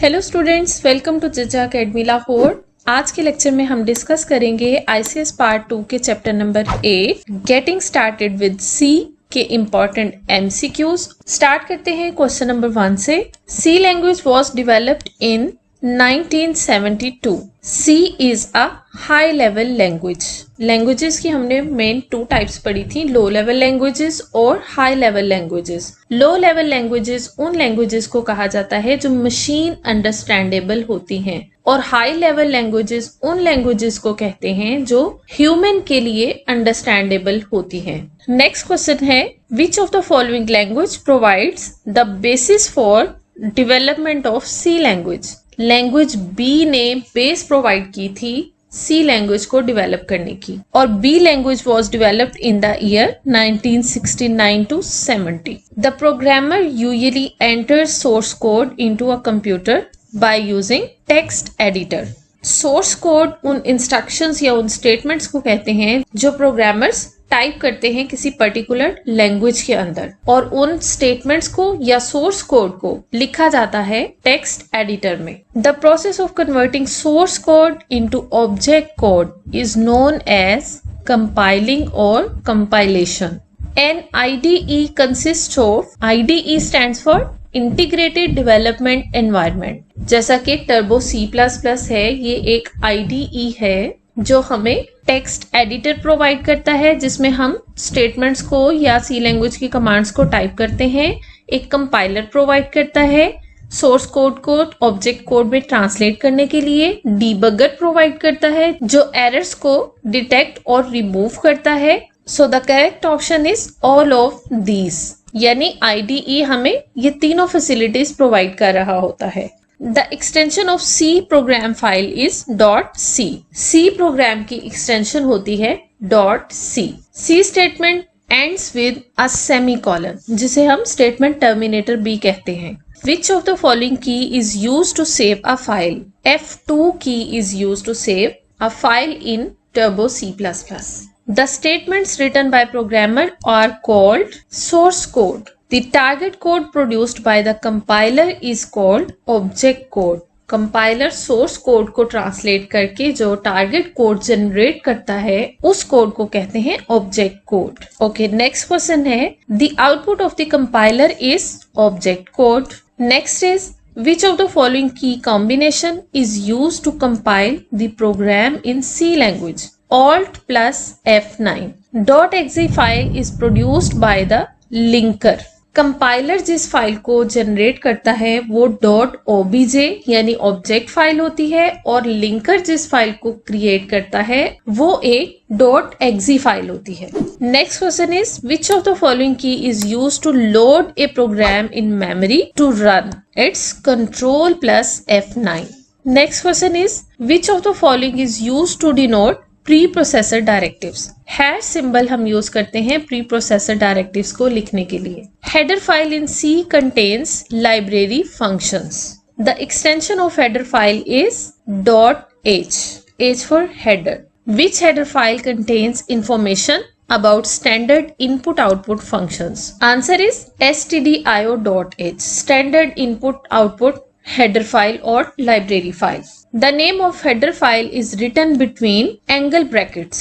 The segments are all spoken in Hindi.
Hello students, welcome to Jija academy Lahore. आज के लेक्चर में हम डिस्कस करेंगे आईसीएस पार्ट 2 के chapter number 8 getting started with C के इम्पोर्टेंट एमसीक्यूज। स्टार्ट करते हैं क्वेश्चन नंबर 1 से। C language was developed in 1972। C is a high level language. Languages की हमने मेन 2 टाइप्स पढ़ी थी, लो लेवल लैंग्वेजेस और high level languages. Low level languages उन लैंग्वेजेस को कहा जाता है जो मशीन अंडरस्टैंडेबल होती हैं, और हाई लेवल लैंग्वेजेस उन लैंग्वेजेस को कहते हैं जो ह्यूमन के लिए अंडरस्टैंडेबल होती हैं। नेक्स्ट क्वेश्चन है, which of the following language provides the basis for development of C language. Language B ने बेस प्रोवाइड की थी सी लैंग्वेज को डेवलप करने की, और B language was developed in the year 1969 to 70। The programmer usually enters source code into a computer by using text editor. Source code उन इंस्ट्रक्शंस या उन स्टेटमेंट्स को कहते हैं जो प्रोग्रामर्स टाइप करते हैं किसी पर्टिकुलर लैंग्वेज के अंदर, और उन स्टेटमेंट्स को या सोर्स कोड को लिखा जाता है टेक्स्ट एडिटर में। The process of converting source code into object code is known as compiling और compilation. An IDE consists of, IDE stands for Integrated Development Environment। जैसा कि टर्बो C++ है, ये एक IDE है जो हमें टेक्स्ट एडिटर प्रोवाइड करता है, जिसमें हम स्टेटमेंट्स को या सी लैंग्वेज की कमांड्स को टाइप करते हैं। एक कंपाइलर प्रोवाइड करता है सोर्स कोड को ऑब्जेक्ट कोड में ट्रांसलेट करने के लिए। डीबगर प्रोवाइड करता है जो एरर्स को डिटेक्ट और रिमूव करता है। So the correct option is all of these, यानी आईडीई हमें ये तीनों फैसिलिटीज प्रोवाइड कर रहा होता है। The extension of C program file is .c। C program की extension होती है .c। C statement ends with a semicolon, जिसे हम statement terminator भी कहते हैं। Which of the following key is used to save a file? F2 key is used to save a file in Turbo C++। The statements written by programmer are called source code। The target code produced by the compiler is called object code। Compiler source code को ट्रांसलेट करके जो टारगेट कोड जनरेट करता है उस कोड को कहते हैं object code. Okay, next question है, the output of the compiler is object code. Next is, which of the following key combination is used to compile the program in C language? Alt plus F9। .exe file is produced by the linker। Compiler जिस फाइल को जनरेट करता है वो .obj यानी ऑब्जेक्ट फाइल होती है, और लिंकर जिस फाइल को क्रिएट करता है वो एक .exe फाइल होती है। Next question is, which of the following key is used to load a program in memory to run? It's control plus F9। Next question is, which of the following is used to denote preprocessor directives? Hash symbol हम यूज करते हैं प्री प्रोसेसर डायरेक्टिव्स को लिखने के लिए। Header file in C contains library functions. The extension of header file is .h, h for header। Which header file contains information about standard input output functions? Answer is stdio.h, standard input output header file or library file। The name of header file is written between angle brackets।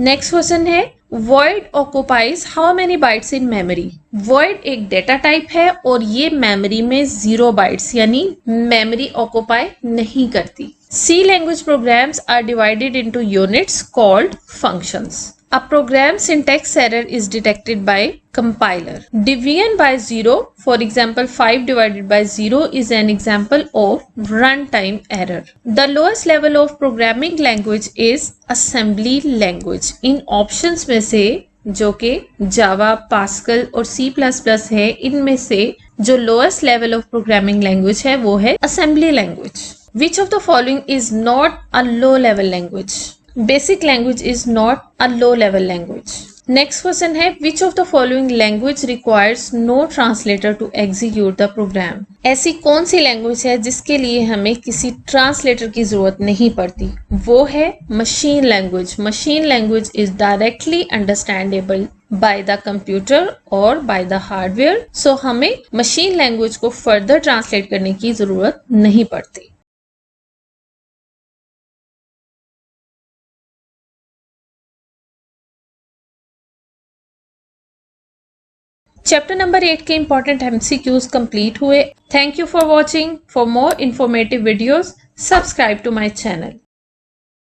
Next question है, void occupies how many bytes in memory? void एक डेटा टाइप है और ये मेमोरी में 0 bytes यानी मेमोरी ऑक्यूपाई नहीं करती। C language programs are divided into units called functions। A program syntax error is detected by compiler। Division by 0, for example 5 divided by 0 is an example of runtime error। The lowest level of programming language is assembly language। In options में से जो कि Java, Pascal और C++ है, इनमें से जो lowest level of programming language है वो है assembly language। Which of the following is not a low level language? Basic language is not a low level language। Next question है, which of the following language requires no translator to execute the program? ऐसी कौन सी लैंग्वेज है जिसके लिए हमें किसी ट्रांसलेटर की जरूरत नहीं पड़ती? वो है machine language. Machine language is directly understandable by the computer और बाय द हार्डवेयर। सो हमें मशीन लैंग्वेज को फर्दर ट्रांसलेट करने की जरूरत नहीं पड़ती। चैप्टर नंबर 8 के इंपॉर्टेंट एमसीक्यूज कंप्लीट हुए। Thank you for watching. For more informative videos subscribe to my channel.